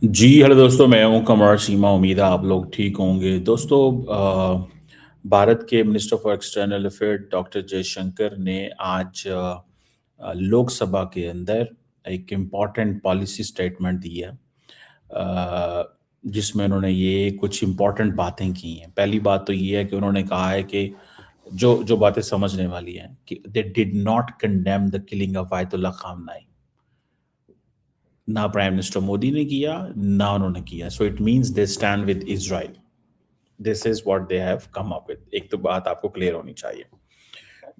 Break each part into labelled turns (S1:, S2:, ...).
S1: जी hello दोस्तों, मैं हूं कमर सीमा। उम्मीद है आप लोग ठीक होंगे। दोस्तों, भारत के minister for external affair doctor Jaishankar ने आज लोकसभा के अंदर एक इम्पॉर्टेंट पॉलिसी स्टेटमेंट दी है, जिसमें उन्होंने ये कुछ इम्पॉर्टेंट बातें की हैं। पहली बात तो ये है कि उन्होंने कहा है कि जो जो बातें समझने वाली हैं कि they did not condemn the killing of ayatollah खामनाई। ना प्राइम मिनिस्टर मोदी ने किया, ना उन्होंने किया। So it means they stand with Israel. This is what they have come up with. एक तो बात आपको क्लियर होनी चाहिए,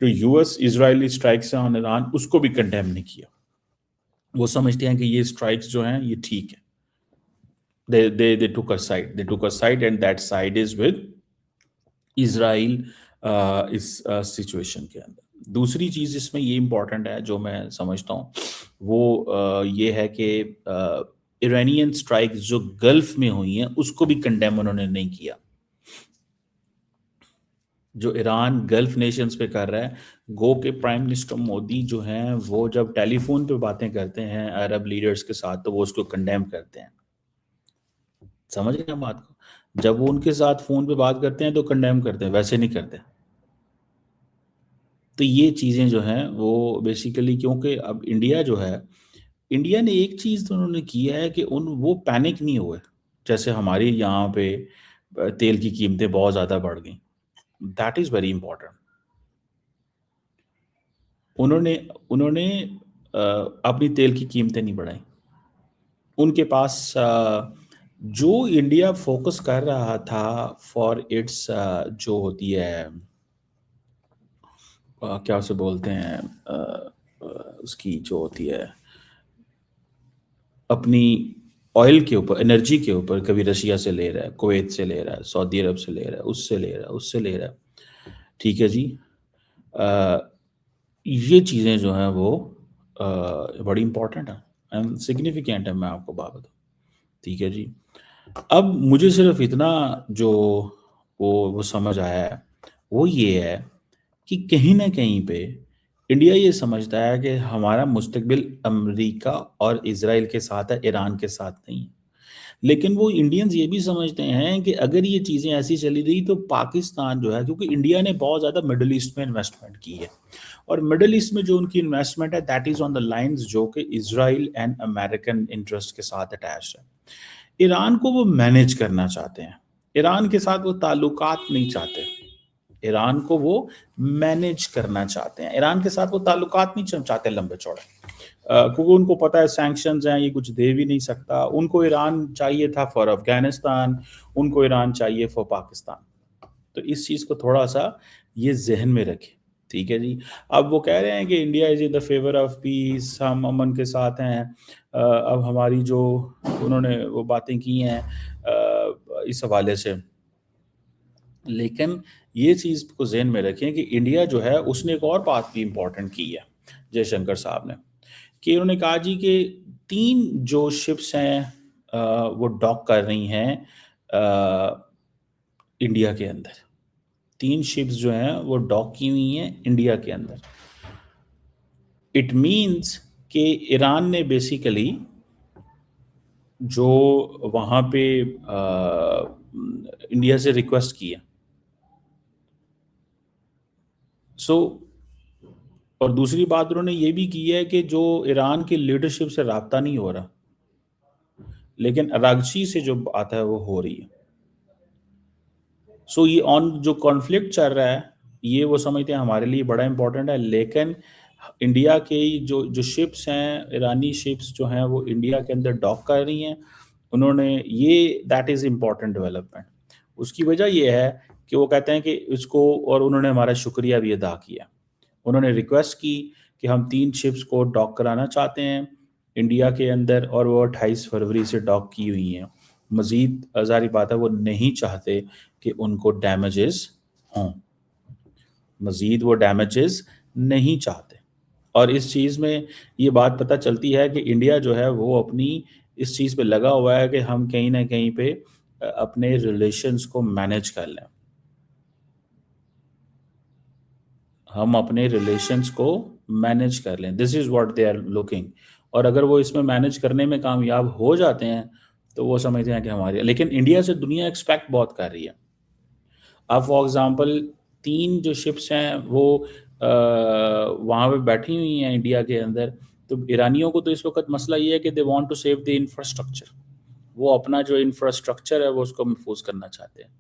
S1: जो यूएस इजरायली स्ट्राइक्स है ऑन ईरान, उसको भी कंडेम नहीं किया। वो समझते हैं कि ये स्ट्राइक्स जो हैं ये ठीक है। They took a side, and that side is with Israel इस सिचुएशन के अंदर। दूसरी चीज इसमें ये इंपॉर्टेंट है जो मैं समझता हूँ, वो ये है कि ईरानियन स्ट्राइक्स जो गल्फ में हुई हैं उसको भी कंडेम उन्होंने नहीं किया। जो ईरान गल्फ नेशंस पे कर रहा है, गो के प्राइम मिनिस्टर मोदी जो हैं वो जब टेलीफोन पे बातें करते हैं अरब लीडर्स के साथ तो वो उसको कंडेम करते हैं। समझ रहे हैं बात को? जब वो उनके साथ फोन पे बात करते हैं तो कंडेम करते हैं, वैसे नहीं करते। तो ये चीज़ें जो हैं वो बेसिकली, क्योंकि अब इंडिया जो है, इंडिया ने एक चीज़ तो उन्होंने की है कि उन वो पैनिक नहीं हुए। जैसे हमारी यहाँ पे तेल की कीमतें बहुत ज़्यादा बढ़ गई। That is very important. उन्होंने उन्होंने अपनी तेल की कीमतें नहीं बढ़ाई। उनके पास जो इंडिया फोकस कर रहा था फॉर इट्स जो होती है, क्या उसे बोलते हैं, उसकी जो होती है अपनी ऑयल के ऊपर, एनर्जी के ऊपर, कभी रशिया से ले रहा है, कुवैत से ले रहा है, सऊदी अरब से ले रहा है, उससे ले रहा है, उससे ले रहा है। ठीक है जी। अ, ये चीज़ें जो हैं वो बड़ी इंपॉर्टेंट है एंड सिग्निफिकेंट है, मैं आपको बात बताऊँ। ठीक है जी। अब मुझे सिर्फ इतना जो वो समझ आया है, वो ये है कि कहीं न कहीं पे इंडिया ये समझता है कि हमारा मुस्तकबिल अमेरिका और इज़राइल के साथ है, ईरान के साथ नहीं है। लेकिन वो इंडियंस ये भी समझते हैं कि अगर ये चीज़ें ऐसी चली रही तो पाकिस्तान जो है, क्योंकि इंडिया ने बहुत ज़्यादा मिडल ईस्ट में इन्वेस्टमेंट की है और मिडल ईस्ट में जो उनकी इन्वेस्टमेंट है that is on the lines जो कि इज़राइल एंड अमेरिकन इंटरेस्ट के साथ अटैच्ड है। ईरान को वो मैनेज करना चाहते हैं। ईरान के साथ वो ताल्लुकात नहीं चाहते। ईरान को वो मैनेज करना चाहते हैं। ईरान के साथ वो ताल्लुकात नहीं चाहते लंबे चौड़े। क्योंकि उनको पता है सैंक्शंस हैं, ये कुछ दे भी नहीं सकता। उनको ईरान चाहिए था फॉर अफ़गानिस्तान, उनको ईरान चाहिए फॉर पाकिस्तान। तो इस चीज़ को थोड़ा-सा ये ज़हन में रखें, ठीक है जी। अब वो कह रहे हैं कि India is in the favour of peace, हम अमन के साथ हैं। अब हमारी जो उन्होंने वो बातें की हैं इस हवाले से। लेकिन ये चीज़ को ज़हन में रखें कि इंडिया जो है उसने एक और बात भी इम्पोर्टेंट की है, जयशंकर साहब ने, कि उन्होंने कहा जी कि 3 जो शिप्स हैं वो डॉक कर रही हैं इंडिया के अंदर। 3 शिप्स जो हैं वो डॉक की हुई हैं इंडिया के अंदर। इट मीन्स कि ईरान ने बेसिकली जो वहाँ पे इंडिया से रिक्वेस्ट की है। सो और दूसरी बात उन्होंने ये भी की है कि जो ईरान की लीडरशिप से राब्ता नहीं हो रहा, लेकिन अरागची से जो बात है वो हो रही है। सो ये ऑन जो कॉन्फ्लिक्ट चल रहा है, ये वो समझते हैं हमारे लिए बड़ा इंपॉर्टेंट है। लेकिन इंडिया के जो शिप्स हैं, ईरानी शिप्स जो हैं वो इंडिया के अंदर डॉक कर रही हैं। उन्होंने ये दैट इज़ इम्पॉर्टेंट डेवलपमेंट। उसकी वजह ये है कि वो कहते हैं कि इसको, और उन्होंने हमारा शुक्रिया भी अदा किया। उन्होंने रिक्वेस्ट की कि हम 3 शिप्स को डॉक कराना चाहते हैं इंडिया के अंदर, और वो 28 फरवरी से डॉक की हुई हैं। मज़ीद ज़ाहिर बात है वो नहीं चाहते कि उनको डैमेजेस हों, मज़ीद वो डैमेजेस नहीं चाहते। और इस चीज़ में ये बात पता चलती है कि इंडिया जो है वो अपनी इस चीज़ पे लगा हुआ है कि हम कहीं न कहीं पे अपने रिलेशंस को मैनेज कर लें। हम अपने रिलेशंस को मैनेज कर लें। This is what they are looking. और अगर वो इसमें मैनेज करने में कामयाब हो जाते हैं, तो वो समझते हैं कि हमारी, लेकिन इंडिया से दुनिया एक्सपेक्ट बहुत कर रही है। अब फॉर एग्जांपल 3 जो शिप्स हैं वो वहाँ पे बैठी हुई हैं इंडिया के अंदर। तो ईरानियों को तो इस वक़्त मसला ये है कि they want to save the infrastructure. वो अपना जो इंफ्रास्ट्रक्चर है वो उसको महफूज़ करना चाहते हैं।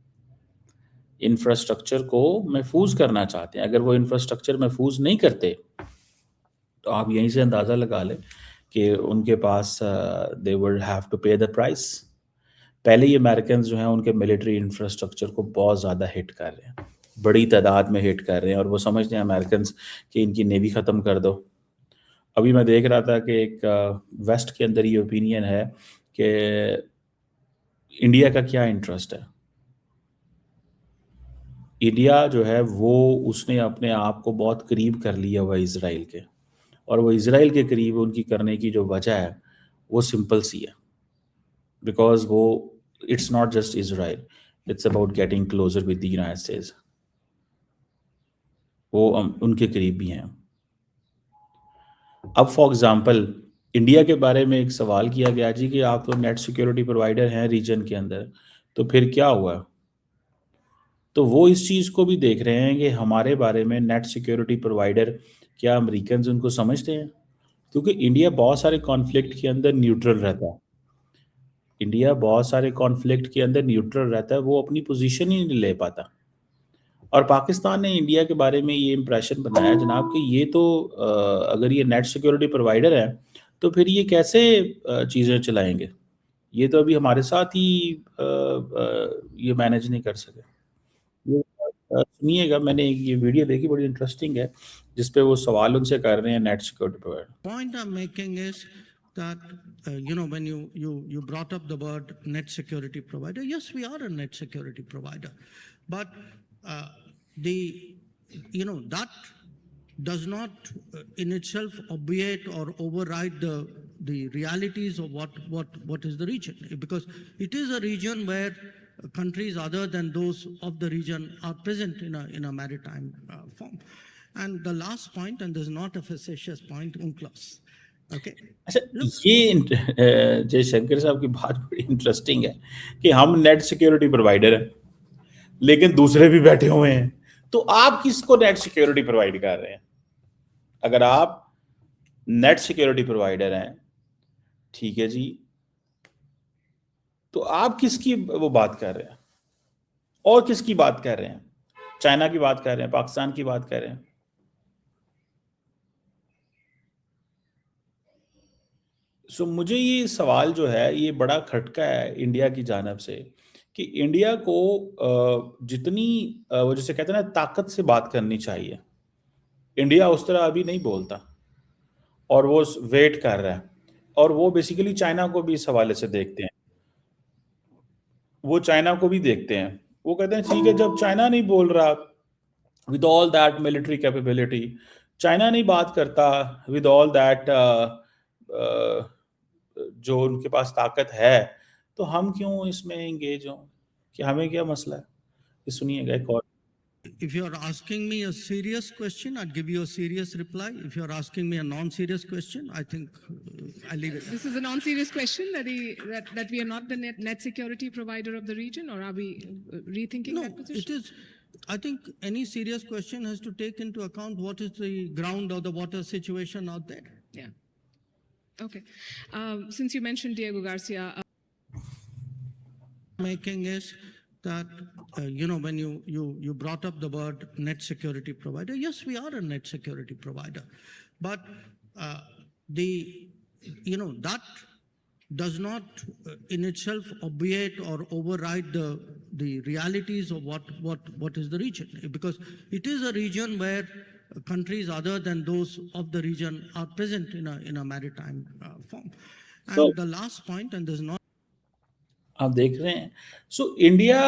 S1: इंफ्रास्ट्रक्चर को महफूज़ करना चाहते हैं। अगर वो इंफ्रास्ट्रक्चर महफूज़ नहीं करते, तो आप यहीं से अंदाज़ा लगा लें कि उनके पास दे वुड हैव टू पे द प्राइस। पहले ही अमेरिकन्स जो हैं उनके मिलिट्री इंफ्रास्ट्रक्चर को बहुत ज़्यादा हिट कर रहे हैं, बड़ी तादाद में हिट कर रहे हैं, और वो समझते हैं अमेरिकन्स कि इनकी नेवी ख़त्म कर दो। अभी मैं देख रहा था कि एक वेस्ट के अंदर ये ओपिनियन है कि इंडिया का क्या इंटरेस्ट है। इंडिया जो है वो उसने अपने आप को बहुत करीब कर लिया हुआ है इज़राइल के, और वो इज़राइल के करीब उनकी करने की जो वजह है वो सिंपल सी है, बिकॉज़ वो it's not just Israel, it's about getting closer with the United States. वो उनके करीब भी हैं। अब फॉर एग्ज़ाम्पल इंडिया के बारे में एक सवाल किया गया जी कि आप तो नेट सिक्योरिटी प्रोवाइडर हैं रीजन के अंदर, तो फिर क्या हुआ? तो वो इस चीज़ को भी देख रहे हैं कि हमारे बारे में नेट सिक्योरिटी प्रोवाइडर क्या अमेरिकन्स उनको समझते हैं? क्योंकि इंडिया बहुत सारे कॉन्फ्लिक्ट के अंदर न्यूट्रल रहता है। इंडिया बहुत सारे कॉन्फ्लिक्ट के अंदर न्यूट्रल रहता है, वो अपनी पोजीशन ही नहीं ले पाता। और पाकिस्तान ने इंडिया के बारे में ये इम्प्रेशन बनाया जनाब कि ये तो अगर ये नेट सिक्योरिटी प्रोवाइडर है, तो फिर ये कैसे चीज़ें चलाएँगे? ये तो अभी हमारे साथ ही ये मैनेज नहीं कर सके। ये सुनिएगा, मैंने ये वीडियो देखी, बड़ी इंटरेस्टिंग है, जिस पे वो सवाल उनसे कर रहे हैं net security provider.
S2: Point I'm making is that when you brought up the word net security provider, yes, we are a net security provider, but the that does not in itself obviate or override the realities of what is the region, because it is a region where countries other than those of the region are present in a maritime form. And the last point, and this is not a facetious point, UNCLOS. Okay.
S1: अच्छा, ये जयशंकर साहब की बात बड़ी interesting है कि हम net security provider हैं, लेकिन दूसरे भी बैठे हुए हैं। तो आप किसको नेट सिक्योरिटी प्रोवाइड कर रहे हैं? अगर आप नेट सिक्योरिटी प्रोवाइडर हैं, ठीक है जी, तो आप किसकी वो बात कर रहे हैं और किसकी बात कर रहे हैं? चाइना की बात कर रहे हैं, पाकिस्तान की बात कर रहे हैं। सो मुझे ये सवाल जो है ये बड़ा खटका है इंडिया की जानब से कि इंडिया को जितनी वो जैसे कहते हैं ना ताकत से बात करनी चाहिए, इंडिया उस तरह अभी नहीं बोलता, और वो वेट कर रहा है, और वो बेसिकली चाइना को भी इस हवाले से देखते हैं। वो चाइना को भी देखते हैं, वो कहते हैं ठीक है, जब चाइना नहीं बोल रहा with all that military capability, China नहीं बात करता विद ऑल दैट जो उनके पास ताकत है, तो हम क्यों इसमें एंगेज हों? कि हमें क्या मसला है? ये सुनिएगा एक और।
S2: If you're asking me a serious question, I'd give you a serious reply. If you're asking me a non-serious question, I think I leave it.
S3: This is a non-serious question that we are not the net security provider of the region, or are we rethinking that position?
S2: It is. I think any serious question has to take into account what is the ground or the water situation out there.
S3: Yeah. Okay. Since you mentioned Diego Garcia,
S2: making is that when you brought up the word net security provider, yes, we are a net security provider, but that does not in itself obviate or override the realities of what is the region, because it is a region where countries other than those of the region are present in a maritime form. And
S1: So,
S2: the last point, and there's not
S1: आप देख रहे हैं, so India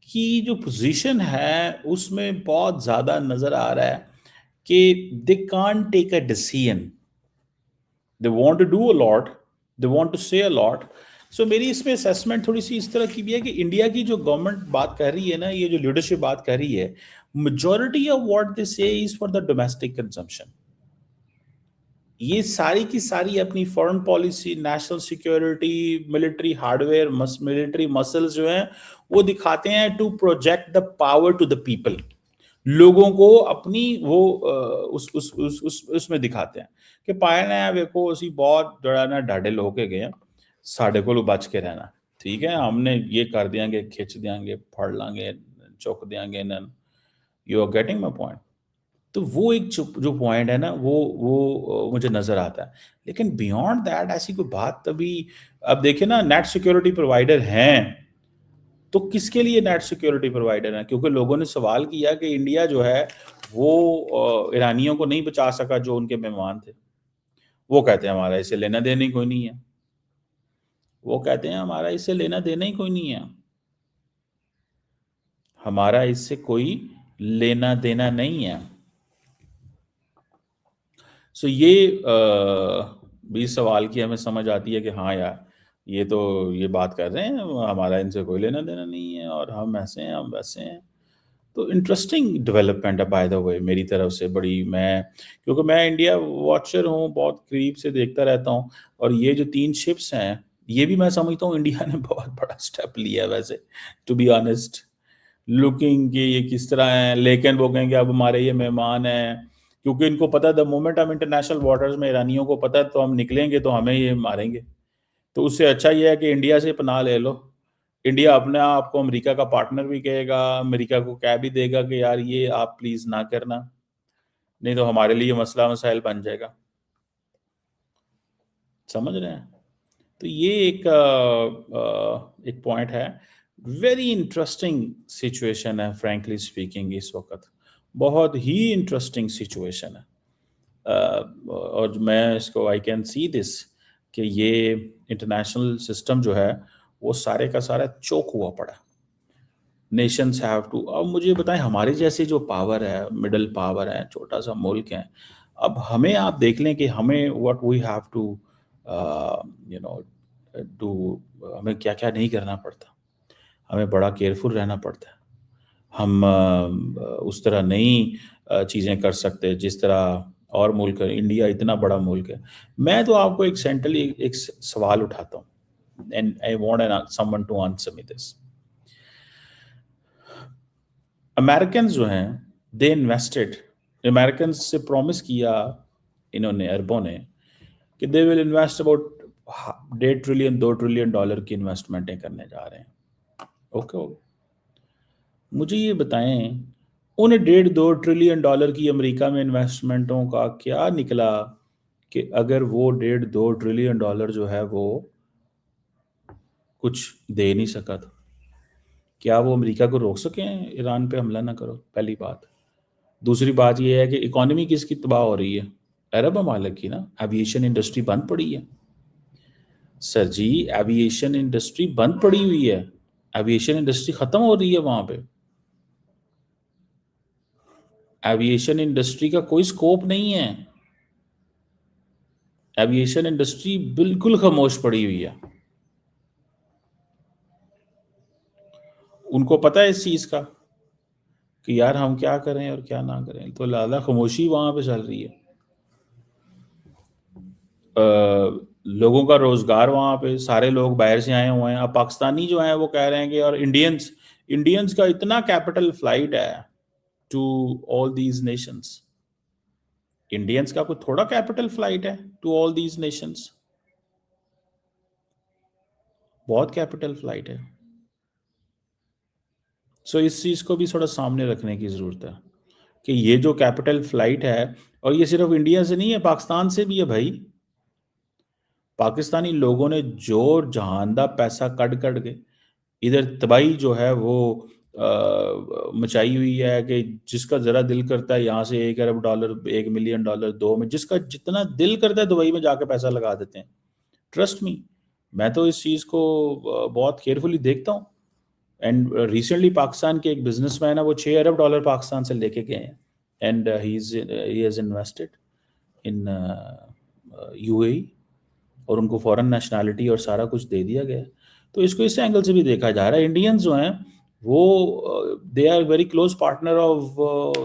S1: की जो position है उसमें बहुत ज़्यादा नज़र आ रहा है कि they can't take a decision, they want to do a lot, they want to say a lot. सो मेरी इसमें असेसमेंट थोड़ी सी इस तरह की भी है कि इंडिया की जो गवर्नमेंट बात कर रही है ना, ये जो लीडरशिप बात कर रही है, majority of what they say is for the domestic consumption. ये सारी की सारी अपनी foreign policy, national security, military hardware, military muscles जो हैं वो दिखाते हैं to project the power to the people. लोगों को अपनी वो उसमें दिखाते हैं कि पाया वेखो ਅਸੀਂ बहुत जड़ा ना ढाडे हो के गए साढ़े को बच के रहना, ठीक है, हमने ये कर देंगे, खिंच देंगे, फड़ लांगे, चुक देंगे, you are getting my point. तो वो एक जो पॉइंट है ना वो मुझे नजर आता है, लेकिन बियॉन्ड दैट ऐसी कोई बात तभी। अब देखिए ना, नेट सिक्योरिटी प्रोवाइडर हैं तो किसके लिए नेट सिक्योरिटी प्रोवाइडर है? क्योंकि लोगों ने सवाल किया कि इंडिया जो है वो ईरानियों को नहीं बचा सका जो उनके मेहमान थे। वो कहते हैं हमारा इससे लेना देना ही कोई नहीं है। वो कहते हैं हमारा इससे लेना देना ही कोई नहीं है, हमारा इससे कोई लेना देना नहीं है। सो ये भी सवाल की हमें समझ आती है कि हाँ यार, ये तो ये बात कर रहे हैं हमारा इनसे कोई लेना देना नहीं है और हम ऐसे हैं, हम वैसे हैं। तो इंटरेस्टिंग डेवलपमेंट है बाय द वे मेरी तरफ से बड़ी। मैं क्योंकि मैं इंडिया वॉचर हूँ, बहुत करीब से देखता रहता हूँ, और ये जो 3 शिप्स हैं, ये भी मैं समझता हूँ इंडिया ने बहुत बड़ा स्टेप लिया है वैसे, टू बी ऑनेस्ट, लुकिंग कि ये किस तरह हैं, लेकिन वो कहेंगे अब हमारे ये मेहमान हैं, क्योंकि इनको पता है द मोमेंट हम इंटरनेशनल वाटर्स में ईरानियों को पता है तो हम निकलेंगे तो हमें ये मारेंगे। तो उससे अच्छा ये है कि इंडिया से पनाह ले लो। इंडिया अपने आप को अमेरिका का पार्टनर भी कहेगा, अमेरिका को कह भी देगा कि यार ये आप प्लीज ना करना, नहीं तो हमारे लिए मसला मसाइल बन जाएगा। समझ रहे हैं? तो ये एक पॉइंट है। वेरी इंटरेस्टिंग सिचुएशन है फ्रैंकली स्पीकिंग इस वक्त, बहुत ही इंटरेस्टिंग सिचुएशन है। और मैं इसको आई कैन सी दिस कि ये इंटरनेशनल सिस्टम जो है वो सारे का सारा चोक हुआ पड़ा। नेशंस हैव टू, अब मुझे बताएं हमारे जैसे जो पावर है, मिडिल पावर है, छोटा सा मुल्क है, अब हमें आप देख लें कि हमें what we have to you know do, हमें क्या क्या नहीं करना पड़ता, हमें बड़ा केयरफुल रहना पड़ता है। हम उस तरह नई चीज़ें कर सकते जिस तरह और मुल्क है। इंडिया इतना बड़ा मुल्क है। मैं तो आपको एक सेंट्रली एक सवाल उठाता हूँ and I want someone to answer me this. American जो हैं दे इन्वेस्टेड, अमेरिकन से प्रॉमिस किया इन्होंने, अरबों ने, कि they will invest about $1.5 trillion की इन्वेस्टमेंटें करने जा रहे हैं। ओके, मुझे ये बताएं उन $1.5 ट्रिलियन की अमेरिका में इन्वेस्टमेंटों का क्या निकला कि अगर वो $1.5 ट्रिलियन जो है वो कुछ दे नहीं सका था, क्या वो अमेरिका को रोक सके ईरान पे हमला ना करो? पहली बात। दूसरी बात ये है कि इकोनॉमी किसकी तबाह हो रही है? अरब ममालिक की ना। एविएशन इंडस्ट्री बंद पड़ी है सर जी, एविएशन इंडस्ट्री बंद पड़ी हुई है, एविएशन इंडस्ट्री खत्म हो रही है वहां पे। एविएशन इंडस्ट्री का कोई स्कोप नहीं है, एविएशन इंडस्ट्री बिल्कुल खामोश पड़ी हुई है। उनको पता है इस चीज का कि यार हम क्या करें और क्या ना करें, तो लाला खामोशी वहां पे चल रही है। लोगों का रोजगार वहां पे, सारे लोग बाहर से आए हुए हैं। अब पाकिस्तानी जो हैं वो कह रहे हैं कि और इंडियंस इंडियंस का इतना कैपिटल फ्लाइट है to all these nations. Indians का कोई थोड़ा कैपिटल फ्लाइट है टू ऑल दीज नेशंस, बहुत कैपिटल फ्लाइट है। सो इस चीज को भी थोड़ा सामने रखने की जरूरत है कि ये जो कैपिटल फ्लाइट है, और ये सिर्फ इंडिया से नहीं है, पाकिस्तान से भी है भाई। पाकिस्तानी लोगों ने जोर जहां दा पैसा कट कट के इधर तबाही जो है वो मचाई हुई है कि जिसका ज़रा दिल करता है यहाँ से $1 अरब, $1 मिलियन, 2 में, जिसका जितना दिल करता है दुबई में जाके पैसा लगा देते हैं। ट्रस्ट मी, मैं तो इस चीज़ को बहुत केयरफुली देखता हूँ। एंड रिसेंटली पाकिस्तान के एक बिजनेसमैन है, वो $6 अरब पाकिस्तान से लेके गए हैं, and he has invested in UAE, और उनको फॉरेन नेशनैलिटी और सारा कुछ दे दिया गया। तो इसको इस एंगल से भी देखा जा रहा है। इंडियंस जो हैं वो they are very close partner of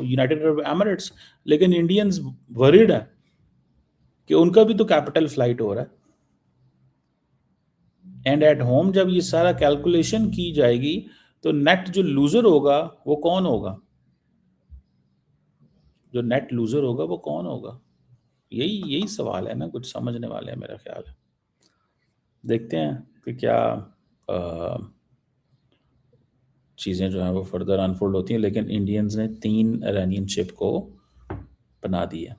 S1: United Arab Emirates, लेकिन इंडियंस वरीड है कि उनका भी तो कैपिटल फ्लाइट हो रहा है। एंड एट होम जब ये सारा कैलकुलेशन की जाएगी तो नेट जो लूजर होगा वो कौन होगा? जो नेट लूजर होगा वो कौन होगा? यही यही सवाल है ना, कुछ समझने वाले हैं मेरा ख्याल है। देखते हैं कि क्या चीज़ें जो हैं वो फर्दर अनफोल्ड होती हैं, लेकिन इंडियंस ने 3 इरानियन शिप को बना दी है।